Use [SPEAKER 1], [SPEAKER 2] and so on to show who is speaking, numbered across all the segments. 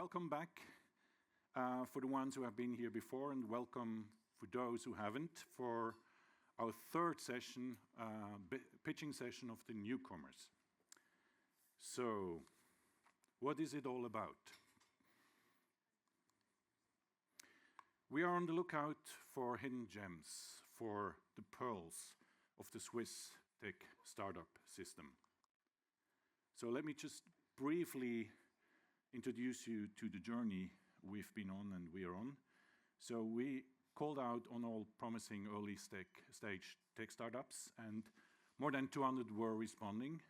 [SPEAKER 1] welcome back for the ones who have been here before, and welcome for those who haven't for our third session, pitching session of the newcomers. So, what is it all about? We are on the lookout for hidden gems, for the pearls of the Swiss tech startup system. So let me just briefly introduce you to the journey we've been on and we are on. So we called out on all promising early stage tech startups, and more than 200 were responding.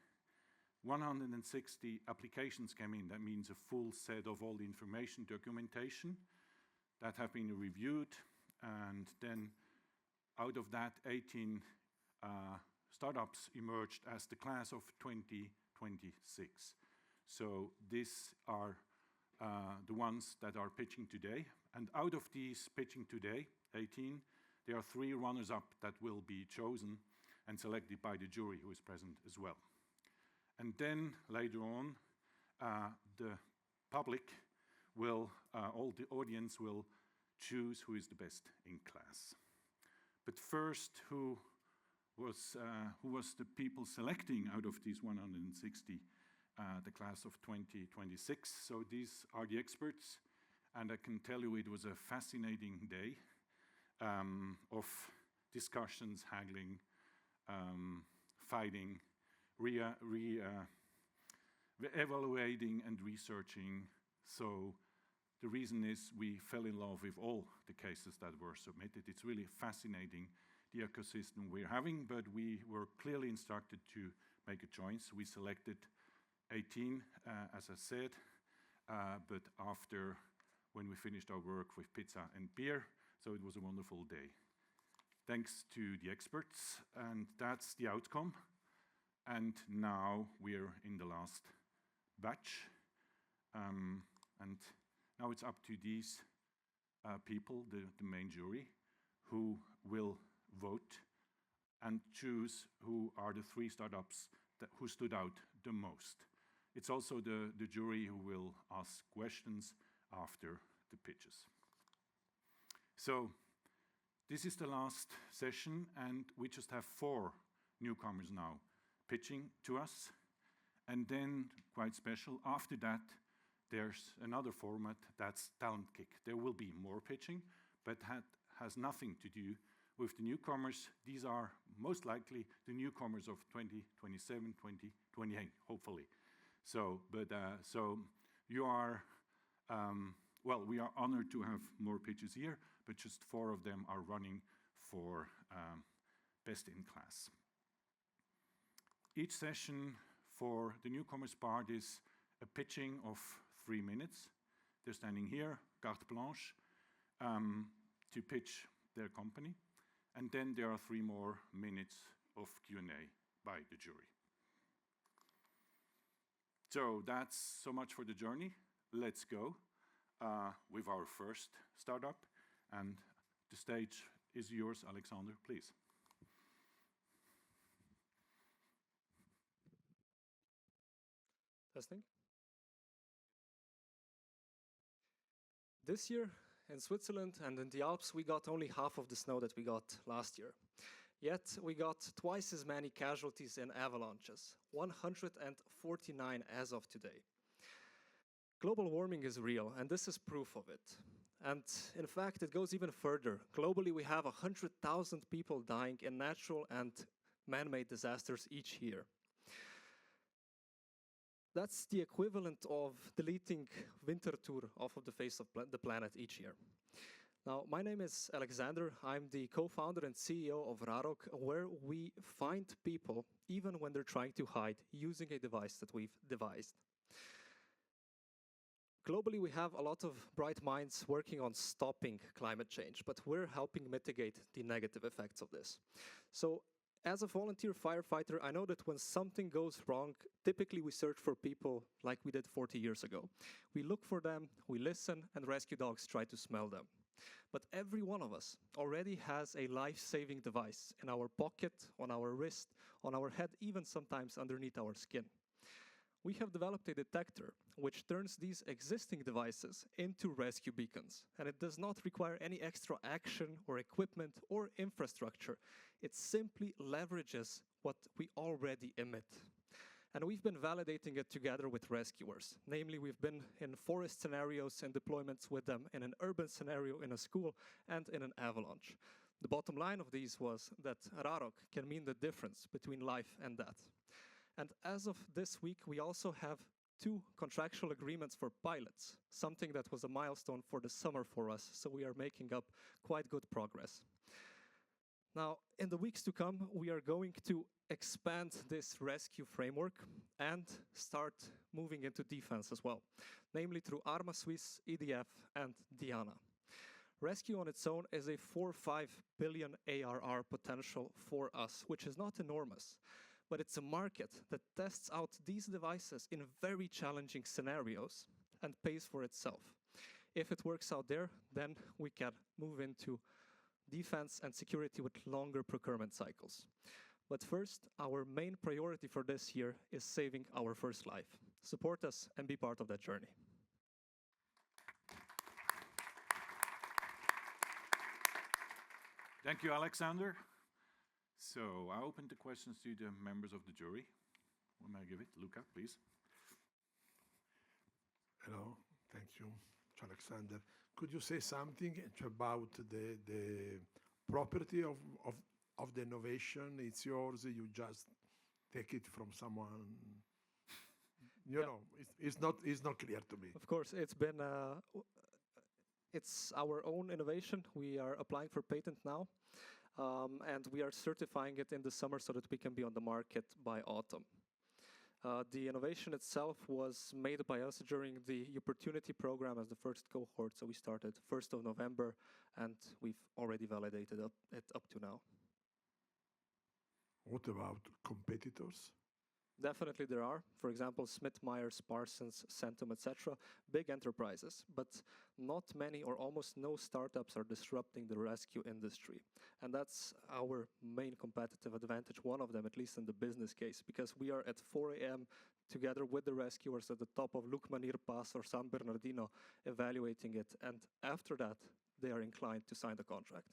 [SPEAKER 1] 160 applications came in. That means a full set of all the information documentation that have been reviewed, and then out of that 18 startups emerged as the class of 2026. So these are the ones that are pitching today. And out of these pitching today, 18, there are 3 runners-up that will be chosen and selected by the jury who is present as well. And then later on, the public will, all the audience will choose who is the best in class. But first, who was the people selecting out of these 160? The class of 2026. So these are the experts, and I can tell you it was a fascinating day of discussions, haggling, fighting, evaluating and researching. So the reason is we fell in love with all the cases that were submitted. It's really fascinating, the ecosystem we're having, but we were clearly instructed to make a choice. We selected 18, as I said, but after, when we finished our work with pizza and beer, so it was a wonderful day. Thanks to the experts, and that's the outcome. And now we're in the last batch, and now it's up to these people, the main jury, who will vote and choose who are the 3 startups who stood out the most. It's also the jury who will ask questions after the pitches. So this is the last session, and we just have 4 newcomers now pitching to us. And then, quite special, after that, there's another format, that's Talentkick. There will be more pitching, but that has nothing to do with the newcomers. These are most likely the newcomers of 2027, 2028, hopefully. So, so you are, well, we are honored to have more pitches here, but just 4 of them are running for best in class. Each session for the newcomers part is a pitching of 3 minutes. They're standing here, carte blanche, to pitch their company. And then there are 3 more minutes of Q&A by the jury. So that's so much for the journey. Let's go with our first startup. And the stage is yours, Alexander, please.
[SPEAKER 2] Testing. This year in Switzerland and in the Alps, we got only half of the snow that we got last year. Yet we got twice as many casualties in avalanches, 149 as of today. Global warming is real, and this is proof of it. And in fact, it goes even further. Globally, we have 100,000 people dying in natural and man-made disasters each year. That's the equivalent of deleting winter tour off of the face of the planet each year. Now, my name is Alexander. I'm the co-founder and CEO of Rarok, where we find people even when they're trying to hide using a device that we've devised. Globally, we have a lot of bright minds working on stopping climate change, but we're helping mitigate the negative effects of this. So, as a volunteer firefighter, I know that when something goes wrong, typically we search for people like we did 40 years ago. We look for them, we listen, and rescue dogs try to smell them. But every one of us already has a life-saving device in our pocket, on our wrist, on our head, even sometimes underneath our skin. We have developed a detector which turns these existing devices into rescue beacons, and it does not require any extra action or equipment or infrastructure. It simply leverages what we already emit. And we've been validating it together with rescuers. Namely, we've been in forest scenarios and deployments with them, in an urban scenario, in a school, and in an avalanche. The bottom line of these was that Rarok can mean the difference between life and death. And as of this week, we also have 2 contractual agreements for pilots, something that was a milestone for the summer for us, so we are making up quite good progress. Now, in the weeks to come, we are going to expand this rescue framework and start moving into defense as well, namely through Arma Suisse, EDF, and Diana. Rescue on its own is a 4-5 billion ARR potential for us, which is not enormous, but it's a market that tests out these devices in very challenging scenarios and pays for itself. If it works out there, then we can move into defense and security with longer procurement cycles. But first, our main priority for this year is saving our first life. Support us and be part of that journey.
[SPEAKER 1] Thank you, Alexander. So I open the questions to the members of the jury. Who may I give it? Luca, please.
[SPEAKER 3] Hello, thank you, Alexander. Could you say something about the property of the innovation? It's yours, you just take it from someone. You know, it's not clear to me.
[SPEAKER 2] Of course, it's our own innovation. We are applying for patent now, and we are certifying it in the summer so that we can be on the market by autumn. The innovation itself was made by us during the Opportunity Program as the first cohort, so we started 1st of November, and we've already validated it up to now.
[SPEAKER 3] What about competitors?
[SPEAKER 2] Definitely there are. For example, Smith, Myers, Parsons, Centum, etc. Big enterprises, but not many or almost no startups are disrupting the rescue industry. And that's our main competitive advantage, one of them, at least in the business case, because we are at 4 a.m. together with the rescuers at the top of Lukmanir Pass or San Bernardino evaluating it. And after that, they are inclined to sign the contract.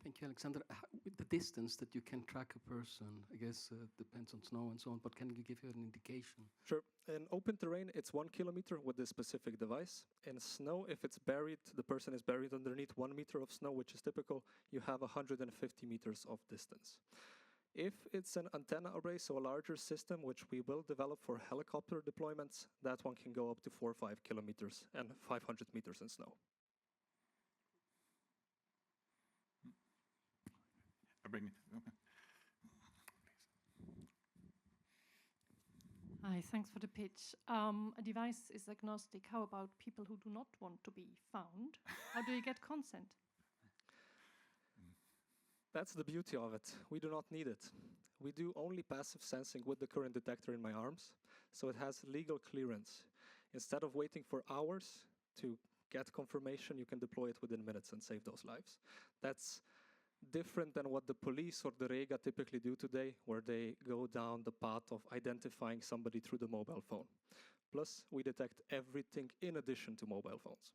[SPEAKER 4] Thank you, Alexander. With the distance that you can track a person, I guess depends on snow and so on, but can you give you an indication?
[SPEAKER 2] Sure. In open terrain, it's 1 kilometer with this specific device. In snow, if it's buried, the person is buried underneath 1 meter of snow, which is typical, you have 150 meters of distance. If it's an antenna array, so a larger system, which we will develop for helicopter deployments, that one can go up to 4 or 5 kilometers and 500 meters in snow.
[SPEAKER 1] I bring it.
[SPEAKER 5] Hi, thanks for the pitch. A device is agnostic. How about people who do not want to be found? How do you get consent?
[SPEAKER 2] That's the beauty of it. We do not need it. We do only passive sensing with the current detector in my arms, so it has legal clearance. Instead of waiting for hours to get confirmation, you can deploy it within minutes and save those lives. That's different than what the police or the Rega typically do today, where they go down the path of identifying somebody through the mobile phone. Plus, we detect everything in addition to mobile phones.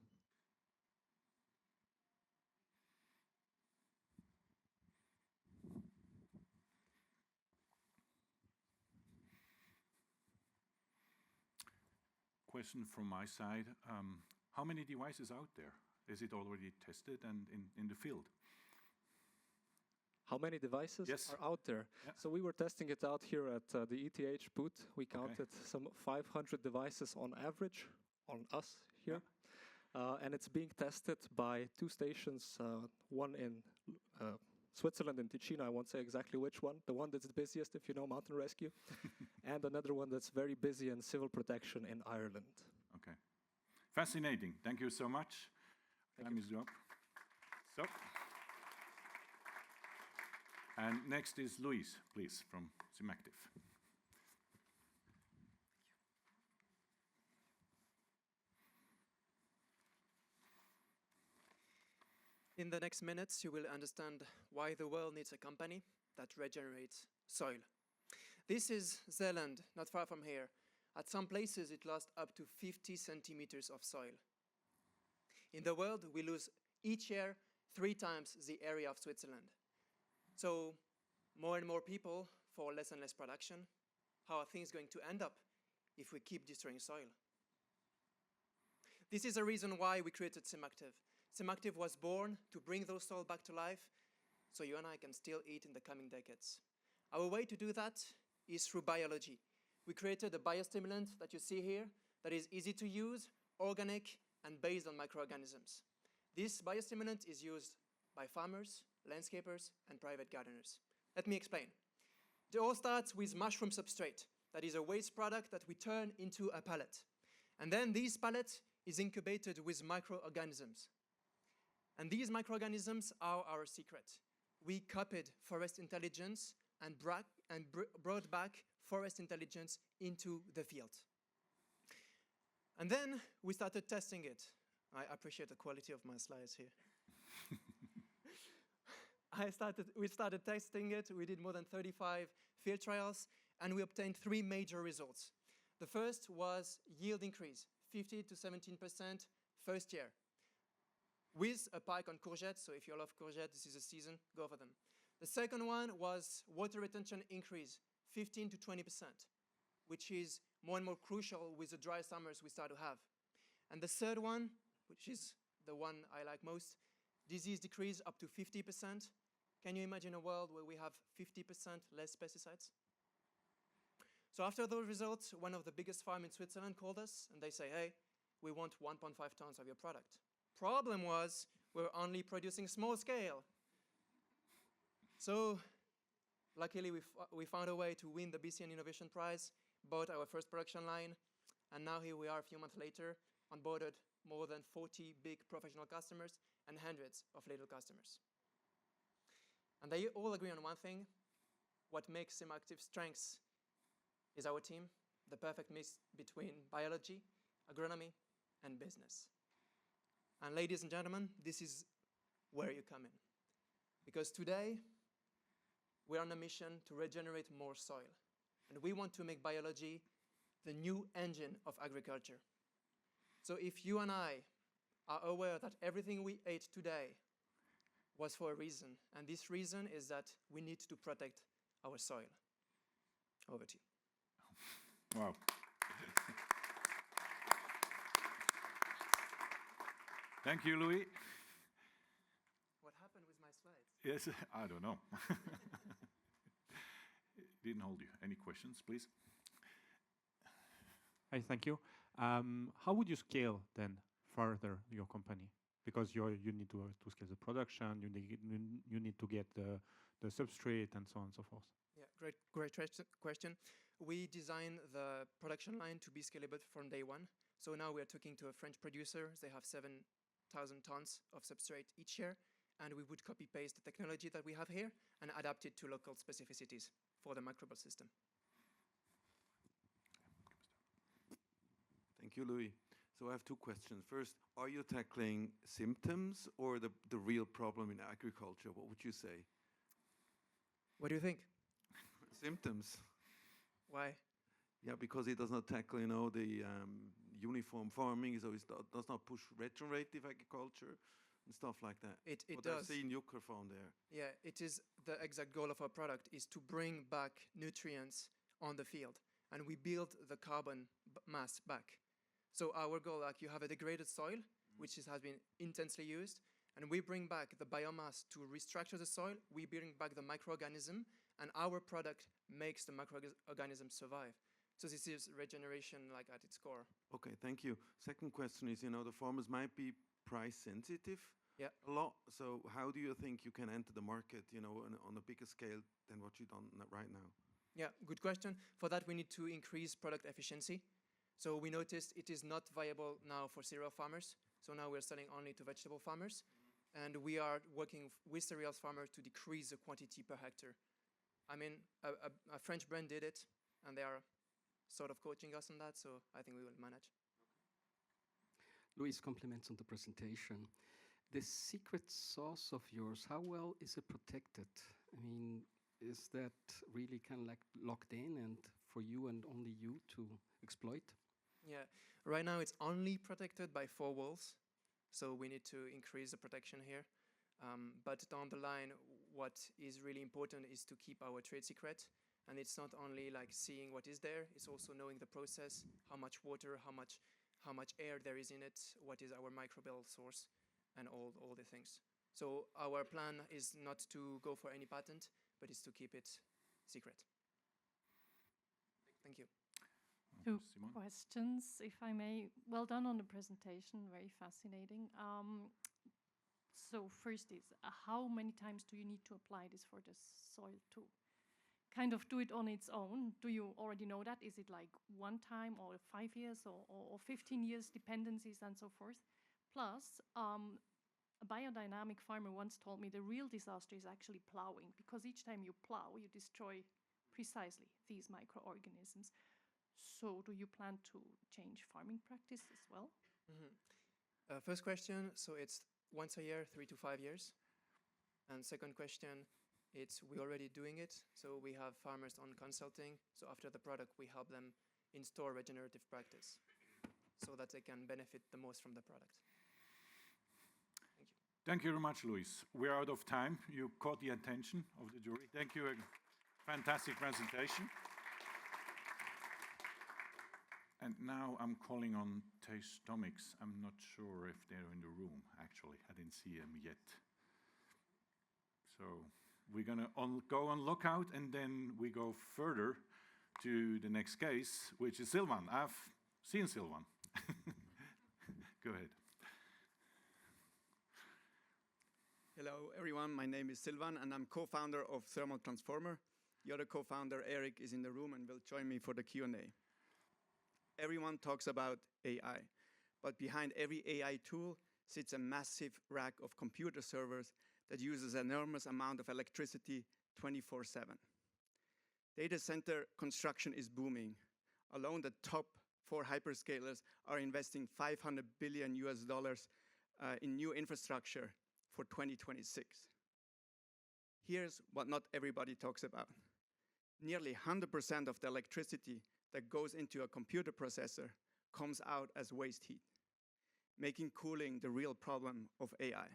[SPEAKER 1] Question from my side. How many devices out there? Is it already tested and in the field?
[SPEAKER 2] How many devices are out there?
[SPEAKER 1] Yeah.
[SPEAKER 2] So we were testing it out here at the ETH booth. We counted some 500 devices on average on us here. Yeah. And it's being tested by 2 stations, one in Switzerland, in Ticino. I won't say exactly which one. The one that's the busiest, if you know mountain rescue. And another one that's very busy in civil protection in Ireland.
[SPEAKER 1] Okay. Fascinating. Thank you so much. Time is up. So. And next is Luis, please, from Simactive.
[SPEAKER 6] In the next minutes, you will understand why the world needs a company that regenerates soil. This is Zeeland, not far from here. At some places, it lost up to 50 centimeters of soil. In the world, we lose each year 3 times the area of Switzerland. So more and more people for less and less production. How are things going to end up if we keep destroying soil? This is the reason why we created SimActive. SimActive was born to bring those soil back to life so you and I can still eat in the coming decades. Our way to do that is through biology. We created a biostimulant that you see here that is easy to use, organic, and based on microorganisms. This biostimulant is used by farmers, landscapers, and private gardeners. Let me explain. It all starts with mushroom substrate. That is a waste product that we turn into a pellet. And then this pellet is incubated with microorganisms. And these microorganisms are our secret. We copied forest intelligence and brought back forest intelligence into the field. And then we started testing it. I appreciate the quality of my slides here. We started testing it. We did more than 35 field trials, and we obtained 3 major results. The first was yield increase, 50 to 17% first year, with a pike on courgettes. So if you love courgettes, this is a season, go for them. The second one was water retention increase, 15 to 20%, which is more and more crucial with the dry summers we start to have. And the third one, which is the one I like most, disease decrease up to 50%. Can you imagine a world where we have 50% less pesticides? So after those results, one of the biggest farms in Switzerland called us and they say, hey, we want 1.5 tons of your product. Problem was, we're only producing small scale. So luckily we found a way to win the BCN Innovation Prize, bought our first production line, and now here we are a few months later, onboarded more than 40 big professional customers and hundreds of little customers. And they all agree on one thing: what makes SimActive strengths is our team, the perfect mix between biology, agronomy, and business. And ladies and gentlemen, this is where you come in. Because today, we're on a mission to regenerate more soil. And we want to make biology the new engine of agriculture. So if you and I are aware that everything we ate today was for a reason, and this reason is that we need to protect our soil. Over to you.
[SPEAKER 1] Wow. Thank you, Louis.
[SPEAKER 6] What happened with my slides?
[SPEAKER 1] Yes, I don't know. Didn't hold you. Any questions, please?
[SPEAKER 7] Hi, thank you. How would you scale then further your company? Because you need to scale the production, you need to get the substrate and so on and so forth.
[SPEAKER 6] Yeah, great question. We designed the production line to be scalable from day one. So now we are talking to a French producer. They have 7,000 tons of substrate each year, and we would copy-paste the technology that we have here and adapt it to local specificities for the microbial system.
[SPEAKER 8] Thank you, Louis. So I have 2 questions. First, are you tackling symptoms or the real problem in agriculture? What would you say?
[SPEAKER 6] What do you think?
[SPEAKER 8] Symptoms.
[SPEAKER 6] Why?
[SPEAKER 8] Yeah, because it does not tackle, the uniform farming, so it does not push regenerative agriculture and stuff like that.
[SPEAKER 6] It
[SPEAKER 8] what
[SPEAKER 6] does.
[SPEAKER 8] I've seen Yucca found there.
[SPEAKER 6] Yeah, it is the exact goal of our product, is to bring back nutrients on the field. And we build the carbon mass back. So our goal, like, you have a degraded soil, which has been intensely used, and we bring back the biomass to restructure the soil, we bring back the microorganism, and our product makes the microorganism survive. So this is regeneration, like, at its core.
[SPEAKER 8] Okay, thank you. Second question is, the farmers might be price sensitive a lot. So how do you think you can enter the market, on a bigger scale than what you've done right now?
[SPEAKER 6] Yeah, good question. For that, we need to increase product efficiency. So we noticed it is not viable now for cereal farmers. So now we're selling only to vegetable farmers. And we are working with cereals farmers to decrease the quantity per hectare. I mean, a French brand did it, and they are sort of coaching us on that, so I think we will manage.
[SPEAKER 4] Louis, compliments on the presentation. The secret sauce of yours, how well is it protected? I mean, is that really kind of like locked in and for you and only you to exploit?
[SPEAKER 6] Yeah, right now it's only protected by 4 walls, so we need to increase the protection here. But down the line, what is really important is to keep our trade secret. And it's not only like seeing what is there, it's also knowing the process, how much water, how much air there is in it, what is our microbial source, and all the things. So our plan is not to go for any patent, but is to keep it secret. Thank you.
[SPEAKER 5] Two
[SPEAKER 1] Simon?
[SPEAKER 5] questions, if I may. Well done on the presentation, very fascinating. So first is, how many times do you need to apply this for the soil to kind of do it on its own? Do you already know that? Is it like 1 time or 5 years or 15 years dependencies and so forth? Plus, a biodynamic farmer once told me the real disaster is actually plowing, because each time you plow, you destroy precisely these microorganisms. So do you plan to change farming practice as well?
[SPEAKER 6] First question, so it's once a year, 3 to 5 years. And second question, it's we're already doing it. So we have farmers on consulting. So after the product, we help them install regenerative practice so that they can benefit the most from the product. Thank you.
[SPEAKER 1] Thank you very much, Luis. We're out of time. You caught the attention of the jury. Thank you. Fantastic presentation. And now I'm calling on Tastomics. I'm not sure if they're in the room, actually. I didn't see them yet. So we're going to go on lookout, and then we go further to the next case, which is Silvan. I've seen Silvan. Go ahead.
[SPEAKER 9] Hello, everyone. My name is Silvan, and I'm co-founder of Thermal Transformer. The other co-founder, Eric, is in the room and will join me for the Q&A. Everyone talks about AI, but behind every AI tool sits a massive rack of computer servers that uses an enormous amount of electricity 24/7. Data center construction is booming. Alone, the top 4 hyperscalers are investing $500 billion in new infrastructure for 2026. Here's what not everybody talks about. Nearly 100% of the electricity that goes into a computer processor comes out as waste heat, making cooling the real problem of AI.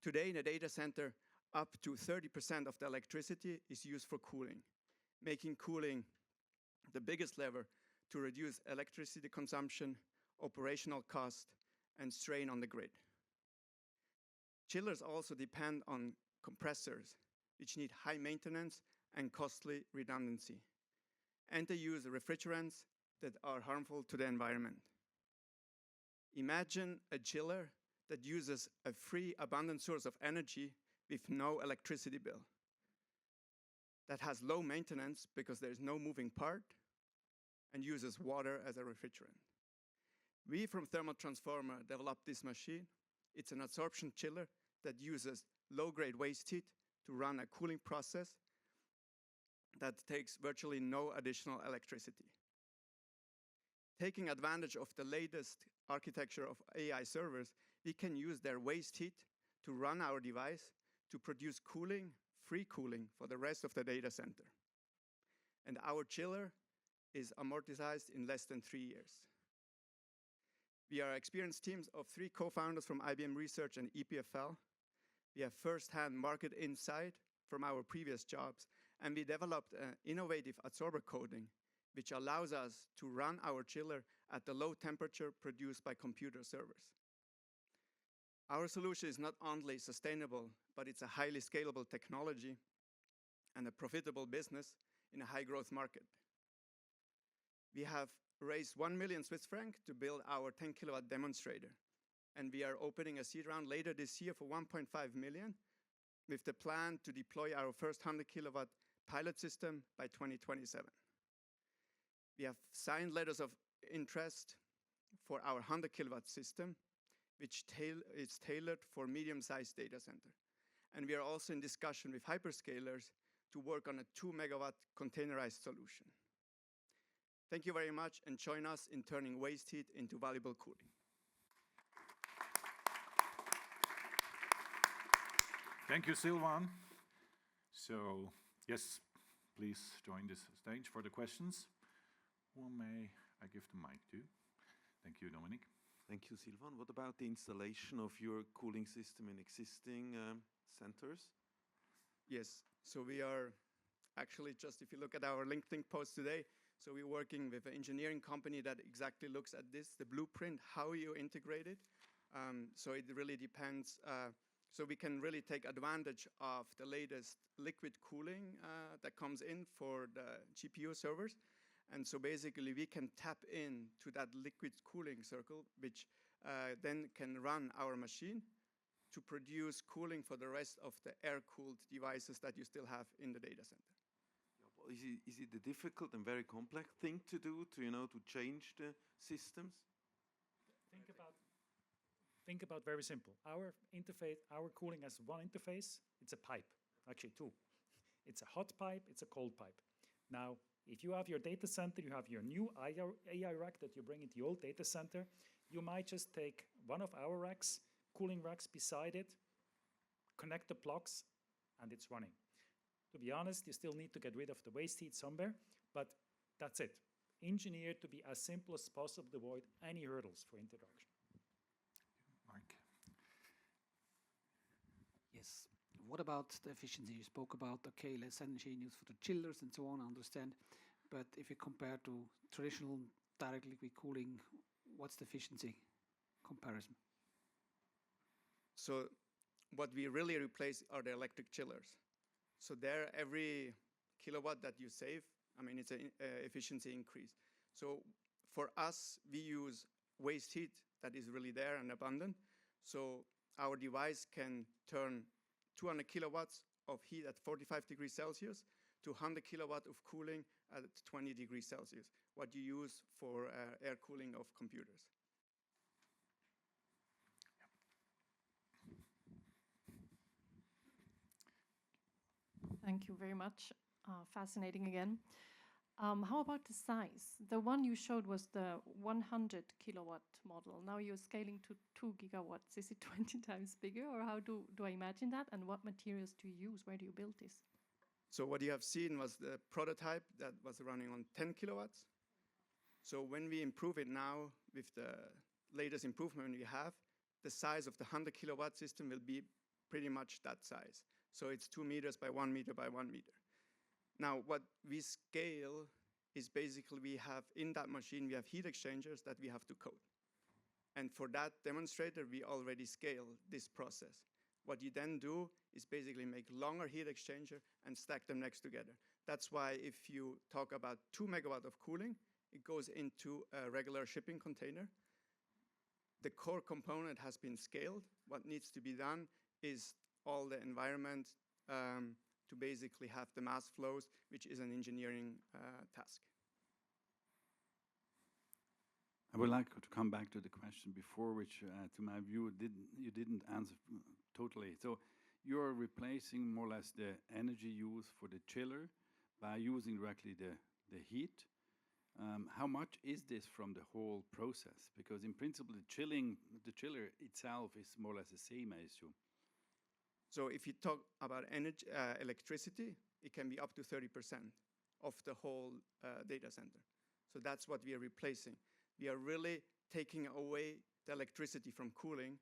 [SPEAKER 9] Today in a data center, up to 30% of the electricity is used for cooling, making cooling the biggest lever to reduce electricity consumption, operational cost, and strain on the grid. Chillers also depend on compressors, which need high maintenance and costly redundancy. And they use refrigerants that are harmful to the environment. Imagine a chiller that uses a free, abundant source of energy with no electricity bill, that has low maintenance because there's no moving part, and uses water as a refrigerant. We from Thermal Transformer developed this machine. It's an absorption chiller that uses low-grade waste heat to run a cooling process that takes virtually no additional electricity. Taking advantage of the latest architecture of AI servers, we can use their waste heat to run our device to produce cooling, free cooling for the rest of the data center. And our chiller is amortized in less than 3 years. We are experienced teams of 3 co-founders from IBM Research and EPFL. We have first-hand market insight from our previous jobs, and we developed an innovative adsorber coating, which allows us to run our chiller at the low temperature produced by computer servers. Our solution is not only sustainable, but it's a highly scalable technology and a profitable business in a high-growth market. We have raised 1 million Swiss francs to build our 10 kilowatt demonstrator, and we are opening a seed round later this year for 1.5 million, with the plan to deploy our first 100 kilowatt pilot system by 2027. We have signed letters of interest for our 100 kilowatt system, which is tailored for medium-sized data center. And we are also in discussion with hyperscalers to work on a 2 megawatt containerized solution. Thank you very much, and join us in turning waste heat into valuable cooling.
[SPEAKER 1] Thank you, Silvan. So, yes, please join this stage for the questions. Who may I give the mic to? Thank you, Dominic.
[SPEAKER 8] Thank you, Silvan. What about the installation of your cooling system in existing centers?
[SPEAKER 9] Yes, so we are actually just, if you look at our LinkedIn post today, so we're working with an engineering company that exactly looks at this, the blueprint, how you integrate it. So it really depends. So we can really take advantage of the latest liquid cooling that comes in for the GPU servers. And so basically we can tap in to that liquid cooling circle, which then can run our machine to produce cooling for the rest of the air-cooled devices that you still have in the data center.
[SPEAKER 8] Is it a difficult and very complex thing to do, to change the systems?
[SPEAKER 10] Think about very simple. Our interface, our cooling has one interface. It's a pipe, actually two. It's a hot pipe, it's a cold pipe. Now, if you have your data center, you have your new AI rack that you bring into the old data center, you might just take one of our racks, cooling racks beside it, connect the plugs, and it's running. To be honest, you still need to get rid of the waste heat somewhere, but that's it. Engineered to be as simple as possible to avoid any hurdles for introduction.
[SPEAKER 1] Mike.
[SPEAKER 11] Yes. What about the efficiency? You spoke about, okay, less energy used for the chillers and so on, I understand. But if you compare to traditional direct liquid cooling, what's the efficiency comparison?
[SPEAKER 9] So what we really replace are the electric chillers. So there, every kilowatt that you save, I mean, it's an efficiency increase. So for us, we use waste heat that is really there and abundant. So our device can turn 200 kilowatts of heat at 45 degrees Celsius to 100 kilowatt of cooling at 20 degrees Celsius, what you use for air cooling of computers.
[SPEAKER 5] Thank you very much. Fascinating again. How about the size? The one you showed was the 100 kilowatt model. Now you're scaling to 2 gigawatts. Is it 20 times bigger, or how do I imagine that? And what materials do you use? Where do you build this?
[SPEAKER 9] So what you have seen was the prototype that was running on 10 kilowatts. So when we improve it now with the latest improvement we have, the size of the 100 kilowatt system will be pretty much that size. So it's 2 meters by 1 meter by 1 meter. Now, what we scale is basically we have in that machine, we have heat exchangers that we have to code. And for that demonstrator, we already scale this process. What you then do is basically make longer heat exchanger and stack them next together. That's why if you talk about 2 megawatt of cooling, it goes into a regular shipping container. The core component has been scaled. What needs to be done is all the environment to basically have the mass flows, which is an engineering task.
[SPEAKER 12] I would like to come back to the question before, which to my view you didn't answer totally. So you're replacing more or less the energy use for the chiller by using directly the heat. How much is this from the whole process? Because in principle, the chiller itself is more or less the same, I assume.
[SPEAKER 9] So if you talk about energy, electricity, it can be up to 30% of the whole data center. So that's what we are replacing. We are really taking away the electricity from cooling.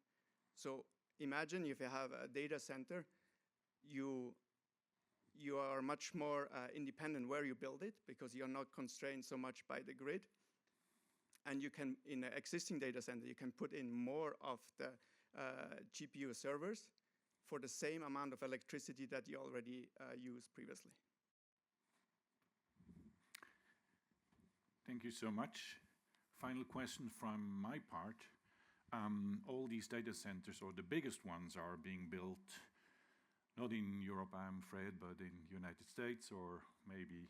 [SPEAKER 9] So imagine if you have a data center, you are much more independent where you build it because you're not constrained so much by the grid. And you can, in an existing data center, you can put in more of the GPU servers for the same amount of electricity that you already used previously.
[SPEAKER 1] Thank you so much. Final question from my part. All these data centers, or the biggest ones, are being built not in Europe, I'm afraid, but in United States or maybe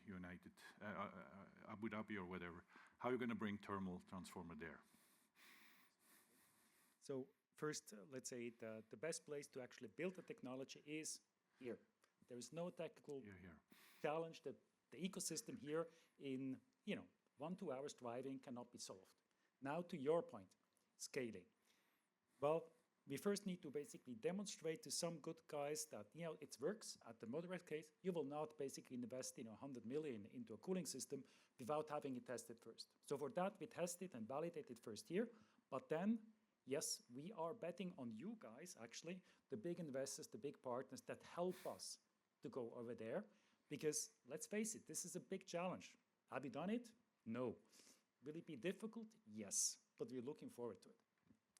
[SPEAKER 1] Abu Dhabi or whatever. How are you going to bring thermal transformer there?
[SPEAKER 10] So first, let's say the best place to actually build the technology is here. There is no technical challenge that the ecosystem here in 1-2 hours driving cannot be solved. Now to your point, scaling. Well, we first need to basically demonstrate to some good guys that, you know, it works. At the moderate case, you will not basically invest, you know, 100 million into a cooling system without having it tested first. So for that, we tested and validated first year. But then, yes, we are betting on you guys, actually, the big investors, the big partners that help us to go over there. Because let's face it, this is a big challenge. Have you done it? No. Will it be difficult? Yes. But we're looking forward to it.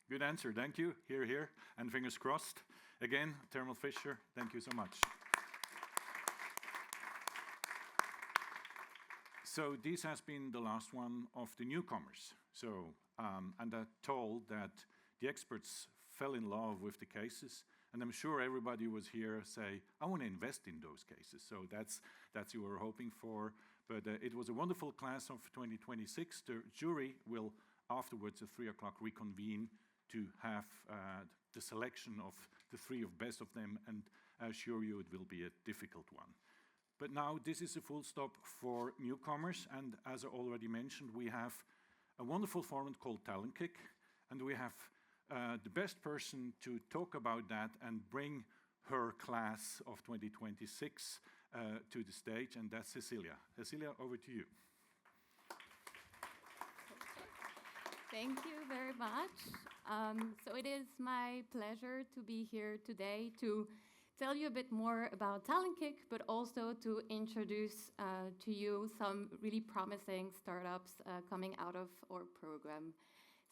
[SPEAKER 1] Good answer, thank you. Here, here, and fingers crossed. Again, Thermal Fisher, thank you so much. So this has been the last one of the newcomers. So, and I told that the experts fell in love with the cases, and I'm sure everybody was here say, I want to invest in those cases. So that's you were hoping for. But it was a wonderful class of 2026. The jury will afterwards at 3 o'clock reconvene to have the selection of the three of best of them, and I assure you it will be a difficult one. But now this is a full stop for newcomers, and as I already mentioned, we have a wonderful format called Talentkick, and we have the best person to talk about that and bring her class of 2026 to the stage, and that's Cecilia. Cecilia, over to you.
[SPEAKER 13] Thank you very much. So it is my pleasure to be here today to tell you a bit more about Talentkick, but also to introduce to you some really promising startups coming out of our program.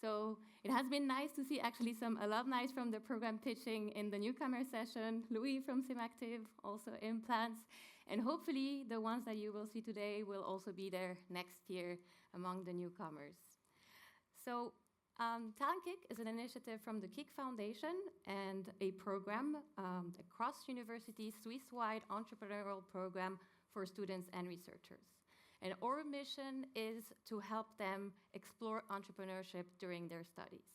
[SPEAKER 13] So it has been nice to see actually some alumni from the program pitching in the newcomer session, Louis from Simactive, also Implants, and hopefully the ones that you will see today will also be there next year among the newcomers. So Talentkick is an initiative from the Kick Foundation and a program, across universities, Swiss-wide entrepreneurial program for students and researchers. And our mission is to help them explore entrepreneurship during their studies.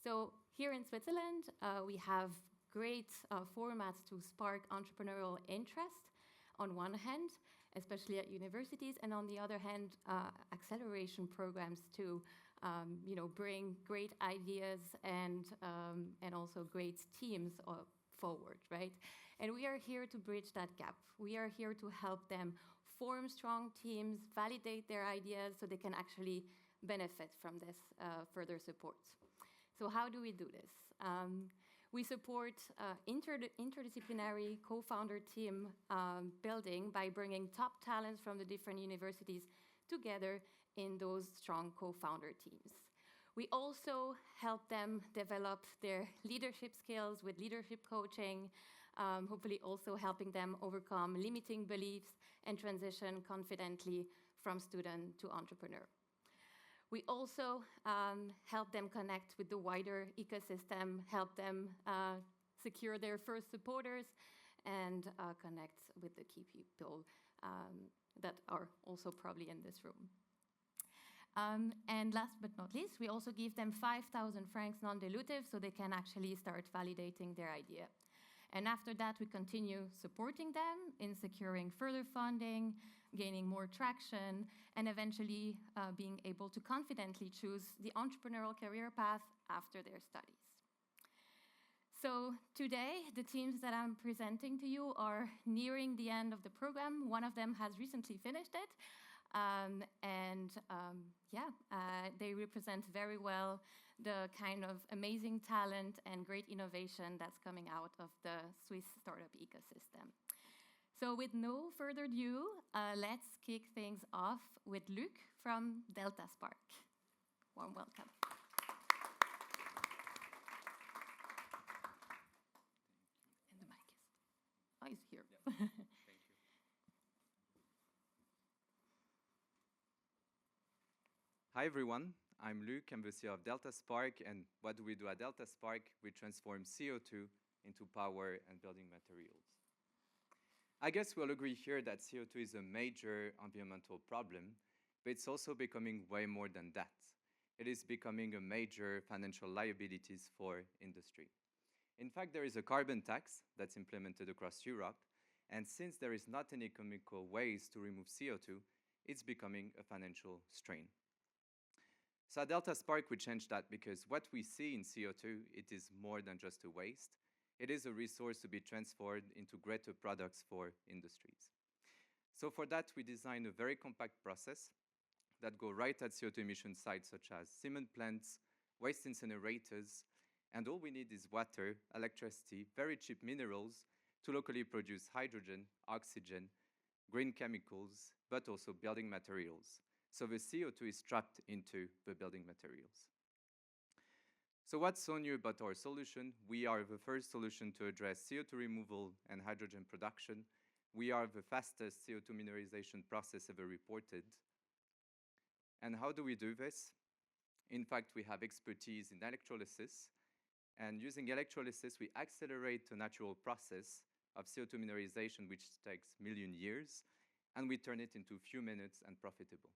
[SPEAKER 13] So here in Switzerland, we have great formats to spark entrepreneurial interest on one hand, especially at universities, and on the other hand, acceleration programs to bring great ideas and also great teams forward, right? And we are here to bridge that gap. We are here to help them form strong teams, validate their ideas so they can actually benefit from this further support. So how do we do this? We support interdisciplinary co-founder team building by bringing top talents from the different universities together in those strong co-founder teams. We also help them develop their leadership skills with leadership coaching, hopefully also helping them overcome limiting beliefs and transition confidently from student to entrepreneur. We also help them connect with the wider ecosystem, help them secure their first supporters, and connect with the key people that are also probably in this room. And last but not least, we also give them 5,000 francs non-dilutive so they can actually start validating their idea. And after that, we continue supporting them in securing further funding, gaining more traction, and eventually being able to confidently choose the entrepreneurial career path after their studies. So today, the teams that I'm presenting to you are nearing the end of the program. One of them has recently finished it. They represent very well the kind of amazing talent and great innovation that's coming out of the Swiss startup ecosystem. So with no further ado, let's kick things off with Luc from Delta Spark. Warm welcome. And the mic is, oh, he's here.
[SPEAKER 14] Thank you. Hi everyone, I'm Luc, I'm the CEO of Delta Spark, and what do we do at Delta Spark? We transform CO2 into power and building materials. I guess we'll agree here that CO2 is a major environmental problem, but it's also becoming way more than that. It is becoming a major financial liabilities for industry. In fact, there is a carbon tax that's implemented across Europe, and since there is not any economical ways to remove CO2, it's becoming a financial strain. So at Delta Spark, we changed that because what we see in CO2, it is more than just a waste. It is a resource to be transformed into greater products for industries. So for that, we designed a very compact process that go right at CO2 emission sites such as cement plants, waste incinerators, and all we need is water, electricity, very cheap minerals to locally produce hydrogen, oxygen, green chemicals, but also building materials. So the CO2 is trapped into the building materials. So what's so new about our solution? We are the first solution to address CO2 removal and hydrogen production. We are the fastest CO2 mineralization process ever reported. And how do we do this? In fact, we have expertise in electrolysis. And using electrolysis, we accelerate the natural process of CO2 mineralization, which takes million years, and we turn it into few minutes and profitable.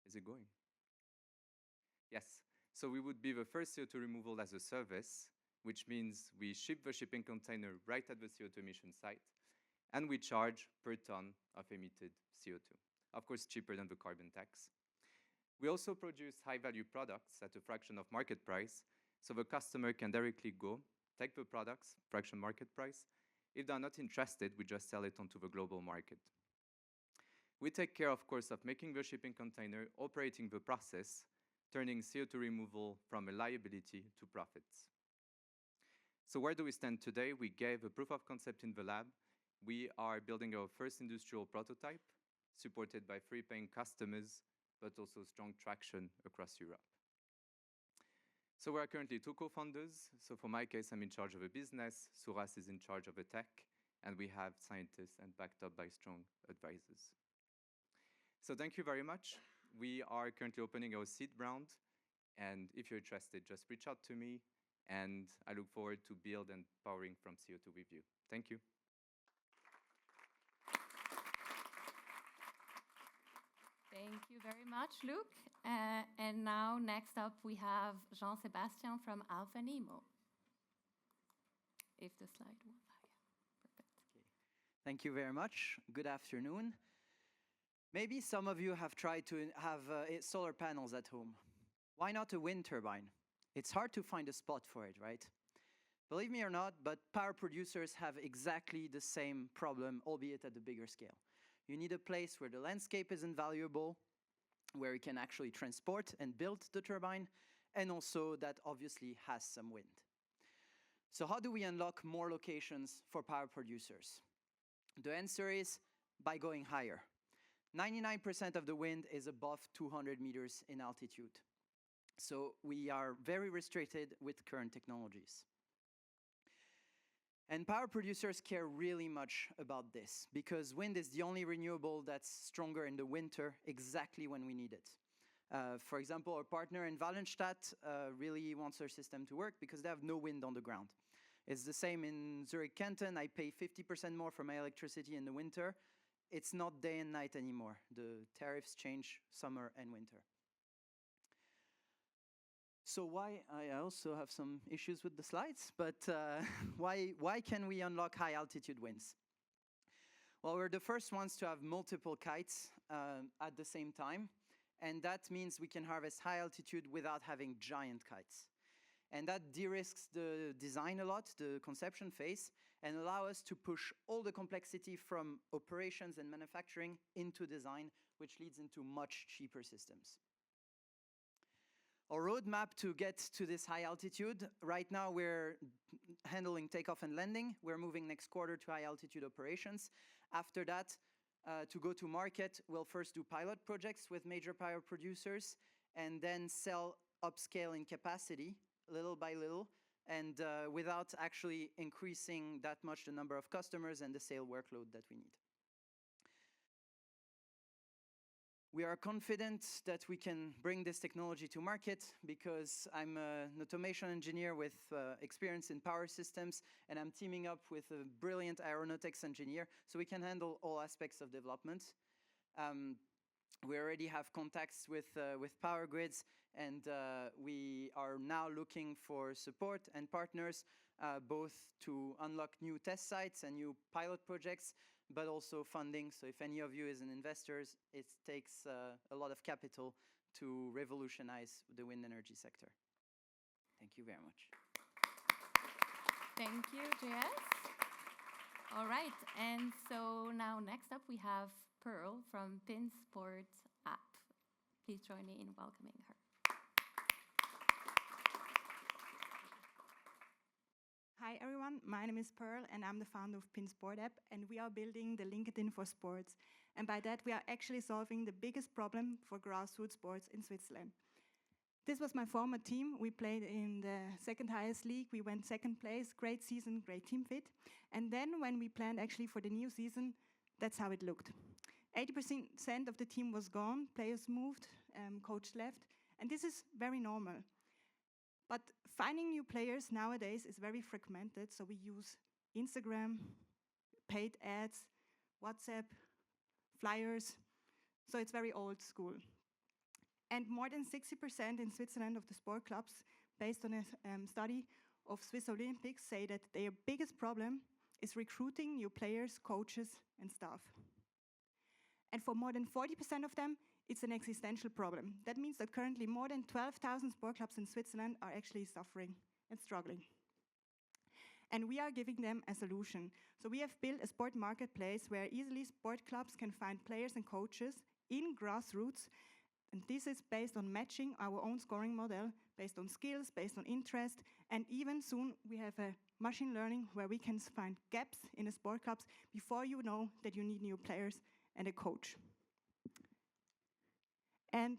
[SPEAKER 14] Is it going? Yes. So we would be the first CO2 removal as a service, which means we ship the shipping container right at the CO2 emission site, and we charge per ton of emitted CO2. Of course, cheaper than the carbon tax. We also produce high-value products at a fraction of market price, so the customer can directly go, take the products, fraction market price. If they're not interested, we just sell it onto the global market. We take care, of course, of making the shipping container, operating the process, turning CO2 removal from a liability to profits. So where do we stand today? We gave a proof of concept in the lab. We are building our first industrial prototype, supported by 3 paying customers, but also strong traction across Europe. So we are currently 2 co-founders. So for my case, I'm in charge of a business, Suras is in charge of a tech, and we have scientists and backed up by strong advisors. So thank you very much. We are currently opening our seed round, and if you're interested, just reach out to me, and I look forward to build and powering from CO2 with you. Thank you.
[SPEAKER 13] Thank you very much, Luc. And now, next up, we have Jean-Sébastien from Alpha Nemo. If the slide will. Perfect.
[SPEAKER 15] Thank you very much. Good afternoon. Maybe some of you have tried to have solar panels at home. Why not a wind turbine? It's hard to find a spot for it, right? Believe me or not, but power producers have exactly the same problem, albeit at a bigger scale. You need a place where the landscape is invaluable, where you can actually transport and build the turbine, and also that obviously has some wind. So how do we unlock more locations for power producers? The answer is by going higher. 99% of the wind is above 200 meters in altitude. So we are very restricted with current technologies. And power producers care really much about this because wind is the only renewable that's stronger in the winter exactly when we need it. For example, our partner in Wallenstadt really wants our system to work because they have no wind on the ground. It's the same in Zurich Canton. I pay 50% more for my electricity in the winter. It's not day and night anymore. The tariffs change summer and winter. So why, I also have some issues with the slides, but why can we unlock high altitude winds? Well, we're the first ones to have multiple kites at the same time, and that means we can harvest high altitude without having giant kites. And that de-risks the design a lot, the conception phase, and allow us to push all the complexity from operations and manufacturing into design, which leads into much cheaper systems. Our roadmap to get to this high altitude, right now we're handling takeoff and landing. We're moving next quarter to high altitude operations. After that, to go to market, we'll first do pilot projects with major power producers and then sell upscale in capacity little by little and without actually increasing that much the number of customers and the sale workload that we need. We are confident that we can bring this technology to market because I'm an automation engineer with experience in power systems, and I'm teaming up with a brilliant aeronautics engineer, so we can handle all aspects of development. We already have contacts with power grids, and we are now looking for support and partners, both to unlock new test sites and new pilot projects, but also funding. So if any of you is an investor, it takes a lot of capital to revolutionize the wind energy sector. Thank you very much.
[SPEAKER 13] Thank you, JS. All right, and so now next up we have Pearl from Pinsport app. Please join me in welcoming her.
[SPEAKER 16] Hi everyone, my name is Pearl and I'm the founder of Pinsport app, and we are building the LinkedIn for sports. And by that we are actually solving the biggest problem for grassroots sports in Switzerland. This was my former team. We played in the second highest league. We went second place, great season, great team fit. And then when we planned actually for the new season, that's how it looked. 80% of the team was gone, players moved, coach left, and this is very normal. But finding new players nowadays is very fragmented, so we use Instagram, paid ads, WhatsApp, flyers, so it's very old school. And more than 60% in Switzerland of the sport clubs, based on a study of Swiss Olympics, say that their biggest problem is recruiting new players, coaches, and staff. And for more than 40% of them, it's an existential problem. That means that currently more than 12,000 sport clubs in Switzerland are actually suffering and struggling. And we are giving them a solution. So we have built a sport marketplace where easily sport clubs can find players and coaches in grassroots. And this is based on matching our own scoring model, based on skills, based on interest, and even soon we have a machine learning where we can find gaps in the sport clubs before you know that you need new players and a coach. And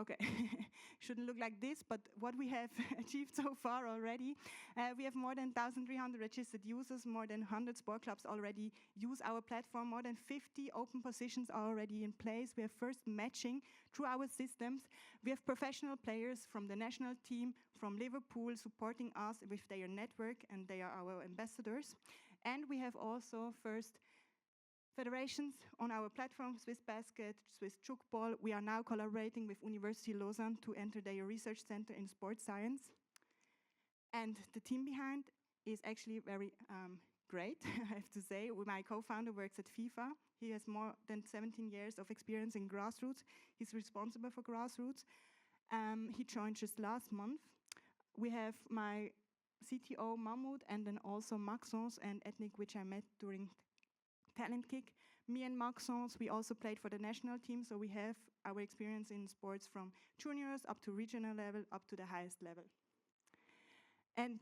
[SPEAKER 16] okay, shouldn't look like this, but what we have achieved so far already, we have more than 1,300 registered users, more than 100 sport clubs already use our platform, more than 50 open positions are already in place. We have first matching through our systems. We have professional players from the national team, from Liverpool, supporting us with their network, and they are our ambassadors. And we have also first federations on our platform, Swiss Basket, Swiss Chukball. We are now collaborating with University Lausanne to enter their research center in sports science. And the team behind is actually very great, I have to say. My co-founder works at FIFA. He has more than 17 years of experience in grassroots. He's responsible for grassroots. He joined just last month. We have my CTO, Mahmoud, and then also Maxence and Ethnic, which I met during Talentkick. Me and Maxence, we also played for the national team, so we have our experience in sports from juniors up to regional level, up to the highest level. And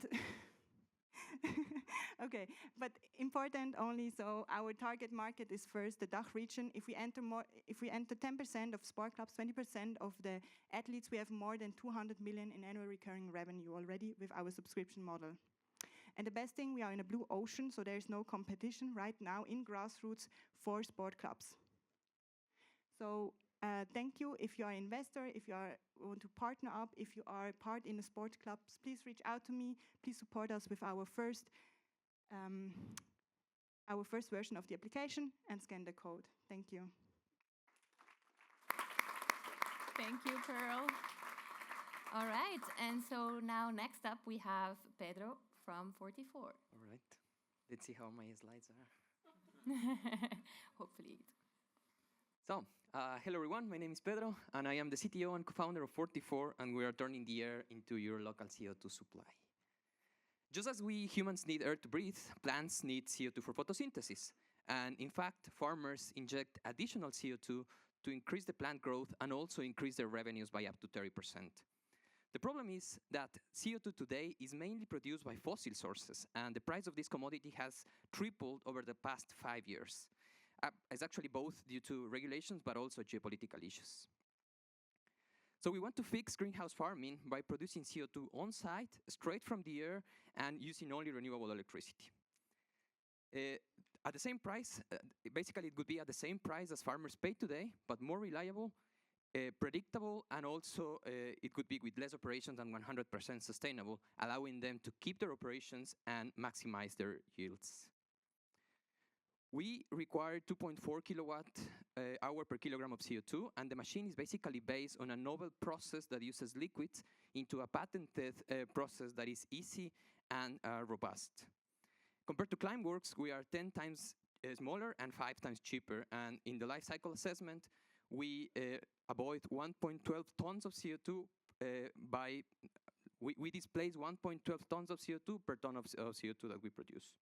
[SPEAKER 16] okay, but important only, so our target market is first the DACH region. If we enter 10% of sport clubs, 20% of the athletes, we have more than 200 million in annual recurring revenue already with our subscription model. And the best thing, we are in a blue ocean, so there is no competition right now in grassroots for sport clubs. So thank you. If you are an investor, if you want to partner up, if you are part in a sport club, please reach out to me. Please support us with our first version of the application and scan the code. Thank you.
[SPEAKER 13] Thank you, Pearl. All right, and so now next up we have Pedro from 44.
[SPEAKER 17] All right, let's see how my slides are.
[SPEAKER 13] Hopefully.
[SPEAKER 17] So, hello everyone, my name is Pedro, and I am the CTO and co-founder of 44, and we are turning the air into your local CO2 supply. Just as we humans need air to breathe, plants need CO2 for photosynthesis. And in fact, farmers inject additional CO2 to increase the plant growth and also increase their revenues by up to 30%. The problem is that CO2 today is mainly produced by fossil sources, and the price of this commodity has tripled over the past 5 years. It's actually both due to regulations, but also geopolitical issues. So we want to fix greenhouse farming by producing CO2 on-site, straight from the air, and using only renewable electricity. At the same price, basically it would be at the same price as farmers pay today, but more reliable, predictable, and also it could be with less operations and 100% sustainable, allowing them to keep their operations and maximize their yields. We require 2.4 kilowatt hour per kilogram of CO2, and the machine is basically based on a novel process that uses liquids into a patented process that is easy and robust. Compared to Climeworks, we are 10 times smaller and 5 times cheaper, and in the life cycle assessment, we avoid 1.12 tons of CO2 we displace 1.12 tons of CO2 per ton of CO2 that we produce.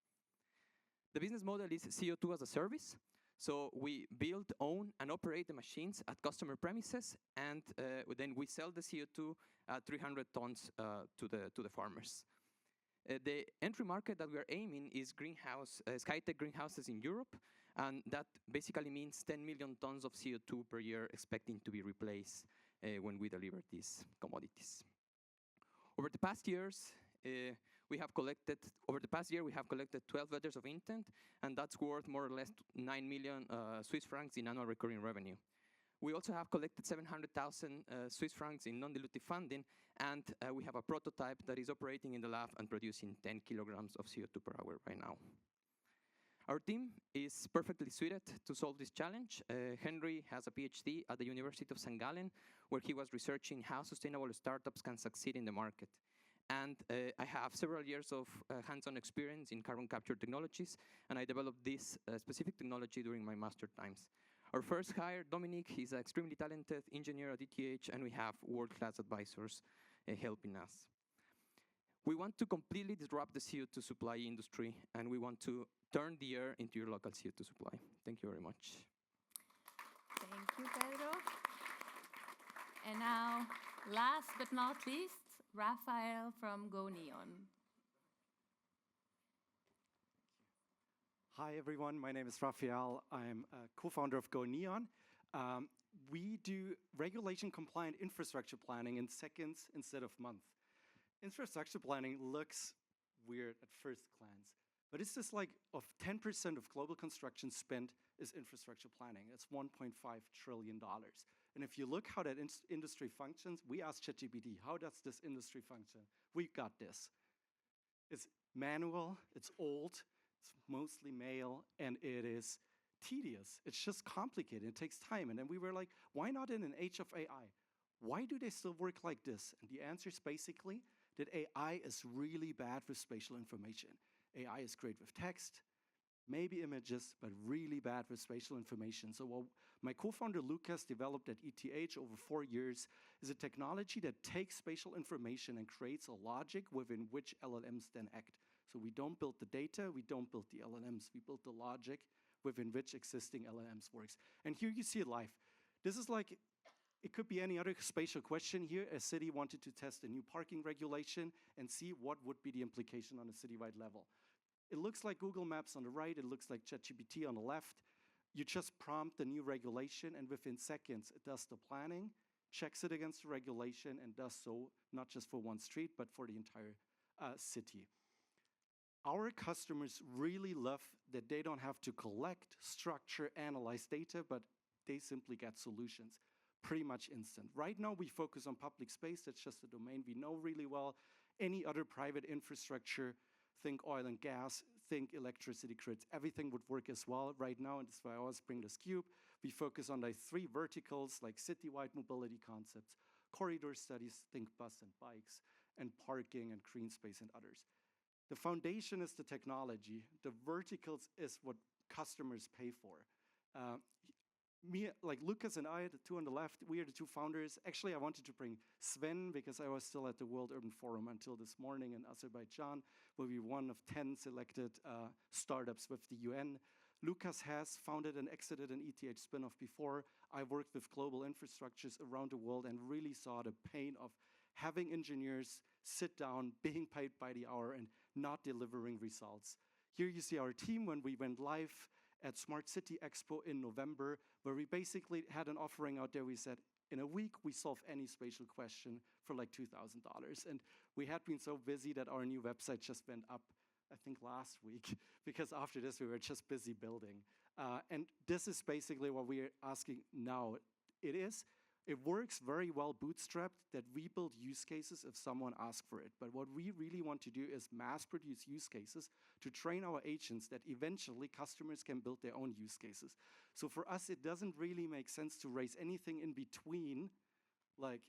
[SPEAKER 17] The business model is CO2 as a service. So we build, own, and operate the machines at customer premises, and then we sell the CO2 at 300 tons to the farmers. The entry market that we are aiming is Skytech greenhouses in Europe, and that basically means 10 million tons of CO2 per year expecting to be replaced when we deliver these commodities. Over the past year, we have collected 12 letters of intent, and that's worth more or less 9 million Swiss francs in annual recurring revenue. We also have collected 700,000 Swiss francs in non-dilutive funding, and we have a prototype that is operating in the lab and producing 10 kilograms of CO2 per hour right now. Our team is perfectly suited to solve this challenge. Henry has a PhD at the University of St. Gallen, where he was researching how sustainable startups can succeed in the market. And I have several years of hands-on experience in carbon capture technologies, and I developed this specific technology during my master times. Our first hire, Dominic, he's an extremely talented engineer at ETH, and we have world-class advisors helping us. We want to completely disrupt the CO2 supply industry, and we want to turn the air into your local CO2 supply. Thank you very much.
[SPEAKER 13] Thank you, Pedro. And now, last but not least, Raphael from Go Neon.
[SPEAKER 18] Hi, everyone. My name is Raphael. I'm a co-founder of Go Neon. We do regulation-compliant infrastructure planning in seconds instead of months. Infrastructure planning looks weird at first glance, but it's just like of 10% of global construction spent is infrastructure planning. It's $1.5 trillion. And if you look how that industry functions, we asked ChatGPT, how does this industry function? We got this. It's manual, it's old, it's mostly male, and it is tedious. It's just complicated, it takes time. And then we were like, why not in an age of AI? Why do they still work like this? And the answer is basically that AI is really bad with spatial information. AI is great with text, maybe images, but really bad with spatial information. So what my co-founder Lucas developed at ETH over 4 years is a technology that takes spatial information and creates a logic within which LLMs then act. So we don't build the data, we don't build the LLMs, we build the logic within which existing LLMs works. And here you see it live. This is like, it could be any other spatial question here. A city wanted to test a new parking regulation and see what would be the implication on a citywide level. It looks like Google Maps on the right, it looks like ChatGPT on the left. You just prompt the new regulation, and within seconds, it does the planning, checks it against the regulation, and does so not just for one street, but for the entire city. Our customers really love that they don't have to collect, structure, analyze data, but they simply get solutions pretty much instant. Right now, we focus on public space. That's just a domain we know really well. Any other private infrastructure, think oil and gas, think electricity grids, everything would work as well right now, and that's why I always bring this cube. We focus on like 3 verticals, like citywide mobility concepts, corridor studies, think bus and bikes, and parking and green space and others. The foundation is the technology. The verticals is what customers pay for. Me, like Lucas and I, the two on the left, we are the 2 founders. Actually, I wanted to bring Sven because I was still at the World Urban Forum until this morning in Azerbaijan, where we were one of 10 selected startups with the UN. Lucas has founded and exited an ETH spinoff before. I worked with global infrastructures around the world and really saw the pain of having engineers sit down, being paid by the hour, and not delivering results. Here you see our team when we went live at Smart City Expo in November, where we basically had an offering out there. We said, in a week, we solve any spatial question for like $2,000. And we had been so busy that our new website just went up, I think last week, because after this, we were just busy building. And this is basically what we are asking now. It works very well bootstrapped that we build use cases if someone asks for it. But what we really want to do is mass produce use cases to train our agents that eventually customers can build their own use cases. So for us, it doesn't really make sense to raise anything in between like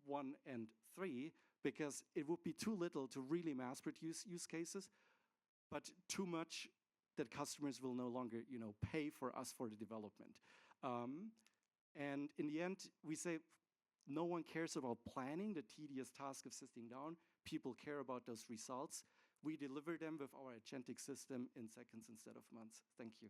[SPEAKER 18] 1 and 3, because it would be too little to really mass produce use cases, but too much that customers will no longer, pay for us for the development. And in the end, we say no one cares about planning, the tedious task of sitting down. People care about those results. We deliver them with our agentic system in seconds instead of months. Thank you.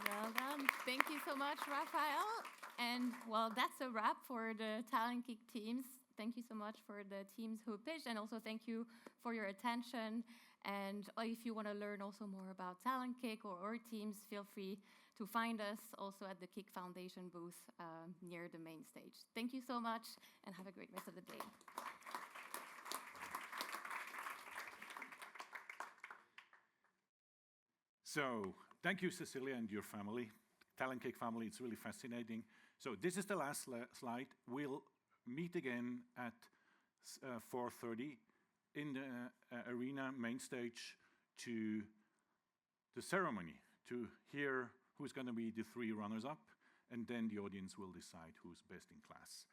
[SPEAKER 13] Well done. Thank you so much, Raphael. And well, that's a wrap for the Talentkick teams. Thank you so much for the teams who pitched, and also thank you for your attention. And if you want to learn also more about Talentkick or our teams, feel free to find us also at the Kick Foundation booth near the main stage. Thank you so much, and have a great rest of the day.
[SPEAKER 1] So, thank you, Cecilia, and your family, Talentkick family. It's really fascinating. So, this is the last slide. We'll meet again at 4:30 in the arena main stage to the ceremony, to hear who's going to be the 3 runners-up, and then the audience will decide who's best in class.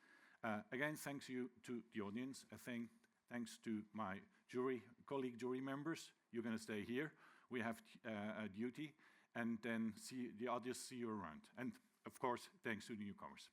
[SPEAKER 1] Again, thanks you to the audience. Thanks to my colleague jury members. You're going to stay here. We have a duty, and then the others see you around. And of course, thanks to the newcomers.